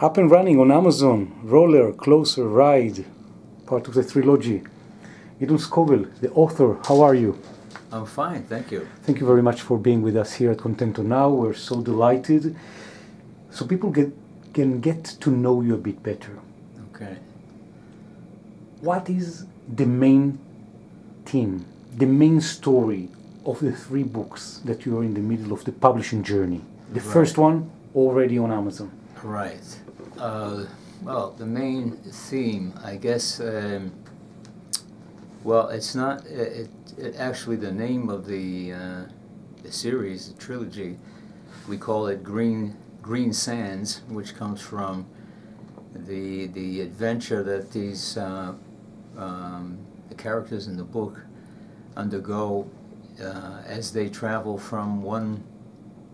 up and running on Amazon. Roller, Closer, Ride, part of the trilogy. Gidon Scovel, the author, how are you? I'm fine, thank you. Thank you very much for being with us here at ContentoNow. We're so delighted. So people can get to know you a bit better. Okay. What is the main theme, the main story of the 3 books that you are in the middle of the publishing journey? The first one already on Amazon. Right. Well, the main theme, I guess, well, it's not, actually the name of the series, the trilogy, we call it Green Sands, which comes from the adventure that these the characters in the book undergo as they travel from one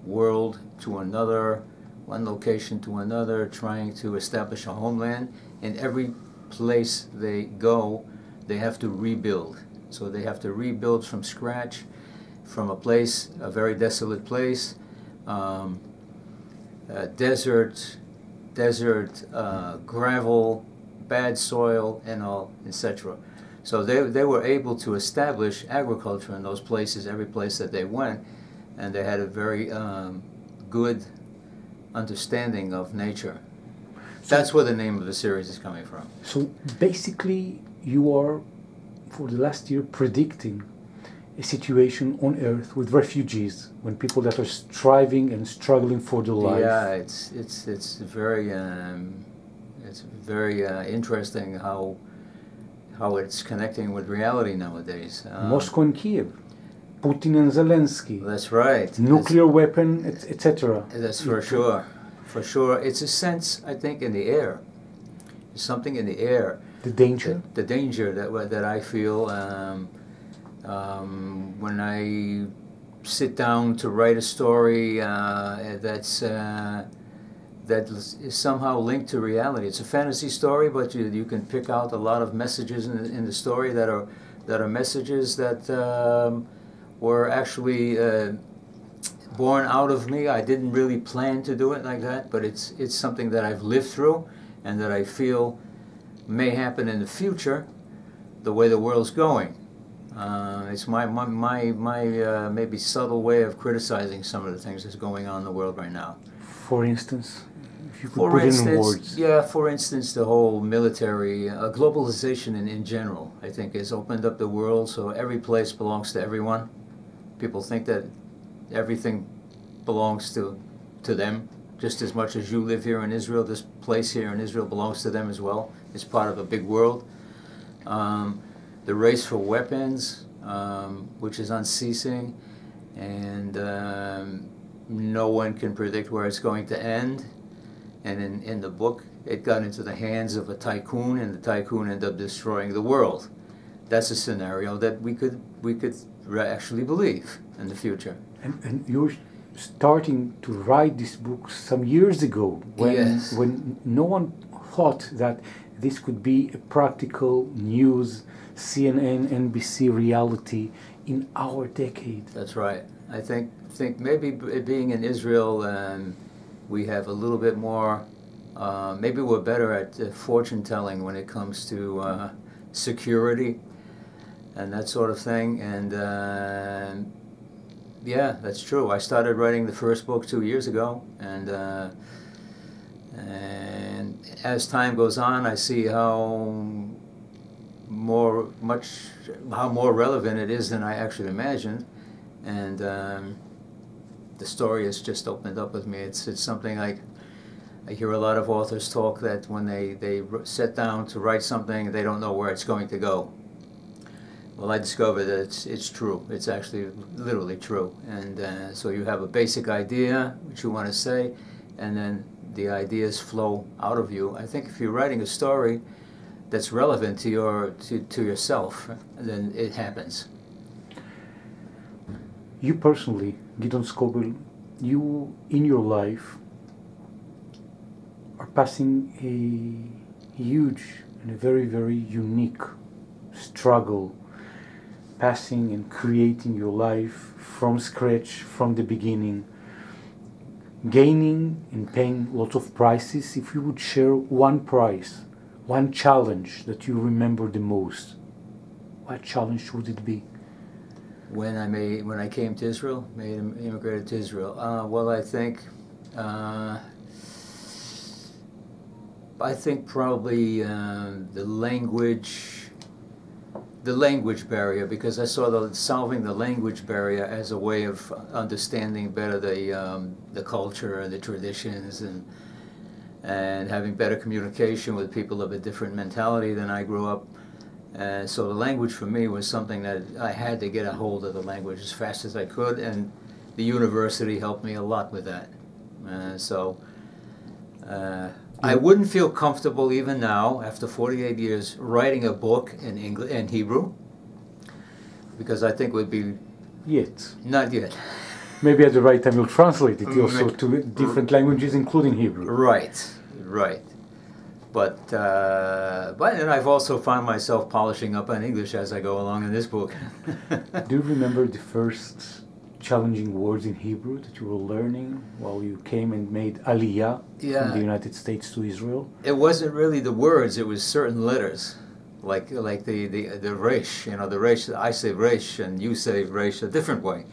world to another, one location to another, trying to establish a homeland. In every place they go, they have to rebuild. So they have to rebuild from scratch, from a place, a very desolate place, desert, gravel, bad soil, and all, etc. So they were able to establish agriculture in those places, every place that they went, and they had a very good understanding of nature. That's where the name of the series is coming from. So basically you are, for the last year, predicting a situation on Earth with refugees, when people that are striving and struggling for their life. Yeah, it's very interesting how it's connecting with reality nowadays. Moscow and Kiev, Putin and Zelensky. That's right. Nuclear weapon, etc. That's for sure. For sure. It's a sense, I think, in the air. There's something in the air. The danger? The danger that I feel when I sit down to write a story that is somehow linked to reality. It's a fantasy story, but you can pick out a lot of messages in the story that are messages that were actually born out of me. I didn't really plan to do it like that, but it's something that I've lived through and that I feel may happen in the future, the way the world's going. It's my maybe subtle way of criticizing some of the things that's going on in the world right now. For instance, if you could put it in words. Yeah, for instance, the whole military, globalization in general, I think, has opened up the world, so every place belongs to everyone. People think that everything belongs to them, just as much as you live here in Israel. This place here in Israel belongs to them as well. It's part of a big world. The race for weapons, which is unceasing, and no one can predict where it's going to end. And in the book, it got into the hands of a tycoon, and the tycoon ended up destroying the world. That's a scenario that we could actually believe in the future. And you're starting to write this book some years ago, when no one thought that this could be a practical news, CNN, NBC reality in our decade. That's right. I think maybe being in Israel, we have a little bit more, maybe we're better at fortune telling when it comes to security and that sort of thing. And yeah, that's true. I started writing the first book 2 years ago, and as time goes on, I see how more relevant it is than I actually imagined, and the story has just opened up with me. It's something like, I hear a lot of authors talk that when they sit down to write something, they don't know where it's going to go. Well, I discovered that it's true. It's actually literally true. And so you have a basic idea, which you want to say, and then the ideas flow out of you. I think if you're writing a story that's relevant to yourself, then it happens. You personally, Gidon Scovel, you in your life are passing a huge and a very, very unique struggle, passing and creating your life from scratch, from the beginning. gaining and paying lots of prices. If you would share one prize, one challenge that you remember the most, what challenge would it be? When I came to Israel, immigrated to Israel. Well, I think probably the language barrier, because I saw solving the language barrier as a way of understanding better the culture and the traditions and having better communication with people of a different mentality than I grew up. So the language for me was something that I had to get a hold of the language as fast as I could, and the university helped me a lot with that. I wouldn't feel comfortable even now, after 48 years, writing a book in English and Hebrew, because I think it would be... Yet. Not yet. Maybe at the right time you'll translate it also to different languages, including Hebrew. Right. But and I've also found myself polishing up on English as I go along in this book. Do you remember the first challenging words in Hebrew that you were learning while you came and made Aliyah from the United States to Israel? It wasn't really the words; it was certain letters, like the resh. The resh. I say resh, and you say resh a different way.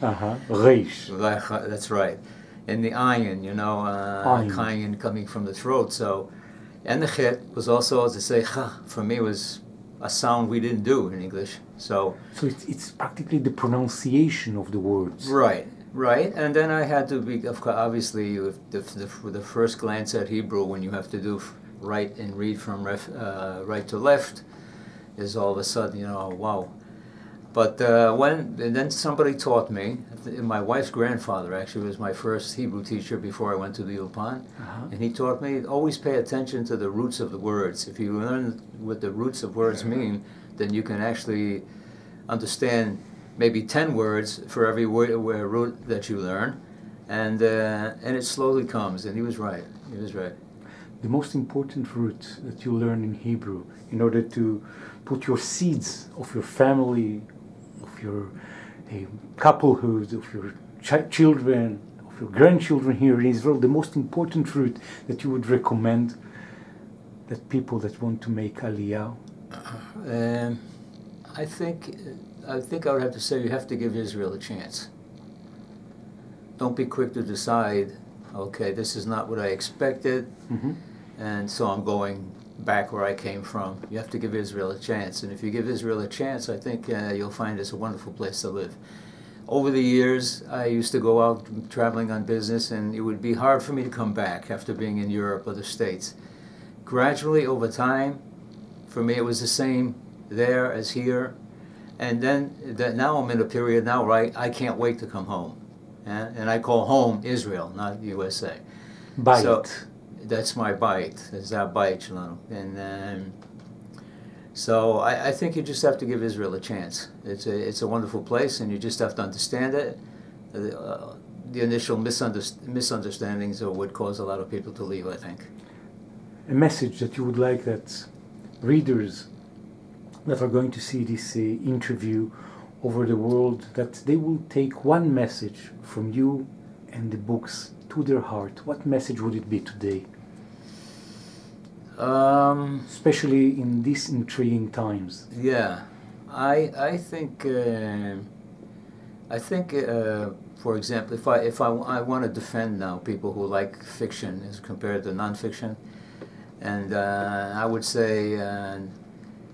Resh. That's right. And the ayin, ayin coming from the throat. So. And the chet was also, to say cha, for me was a sound we didn't do in English. So it's practically the pronunciation of the words. Right. And then I had to be, obviously, with the first glance at Hebrew, when you have to do write and read from right to left, is all of a sudden, wow. But then somebody taught me, my wife's grandfather actually was my first Hebrew teacher before I went to the Ulpan, and he taught me, always pay attention to the roots of the words. If you learn what the roots of words mean, then you can actually understand maybe 10 words for every root that you learn, and it slowly comes, and he was right. The most important root that you learn in Hebrew in order to put your seeds of your family, of your couplehood, of your children, of your grandchildren here in Israel, the most important route that you would recommend that people that want to make Aliyah? I think I would have to say you have to give Israel a chance. Don't be quick to decide, okay, this is not what I expected, and so I'm going back where I came from. You have to give Israel a chance, and if you give Israel a chance, I think you'll find it's a wonderful place to live. Over the years, I used to go out traveling on business, and it would be hard for me to come back after being in Europe or the States. Gradually, over time, for me it was the same there as here, and then now I'm in a period now where I can't wait to come home. And I call home Israel, not USA. Bite. So, that's my bite. That's our bite, Shalom. And so I think you just have to give Israel a chance. It's a wonderful place, and you just have to understand it. The initial misunderstandings are what cause a lot of people to leave, I think. A message that you would like that readers that are going to see this interview over the world, that they will take one message from you and the books to their heart. What message would it be today? Especially in these intriguing times. Yeah, I think for example, if I want to defend now people who like fiction as compared to nonfiction, and I would say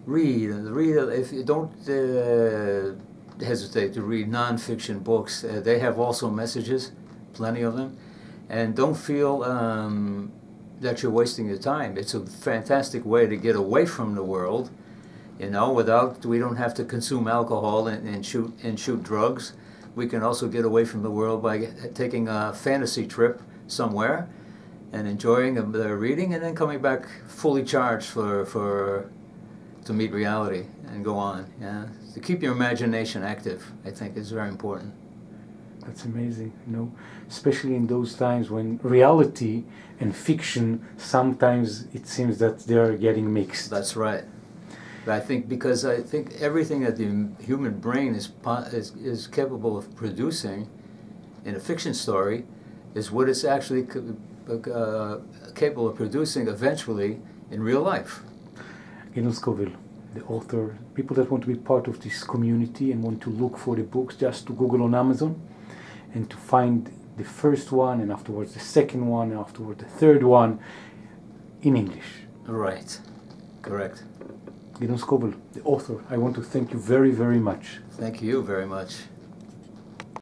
read. If you don't hesitate to read nonfiction books, they have also messages, plenty of them, and don't feel that you're wasting your time. It's a fantastic way to get away from the world, we don't have to consume alcohol and shoot drugs. We can also get away from the world by taking a fantasy trip somewhere and enjoying the reading, and then coming back fully charged to meet reality and go on. Yeah, to keep your imagination active, I think, is very important. That's amazing, especially in those times when reality and fiction, sometimes it seems that they are getting mixed. That's right. But because I think everything that the human brain is capable of producing in a fiction story is what it's actually capable of producing eventually in real life. Gidon Scovel, the author, people that want to be part of this community and want to look for the books, just to Google on Amazon and to find the first one, and afterwards the second one, and afterwards the third one in English. Right, correct. Gidon Scovel, the author, I want to thank you very, very much. Thank you very much.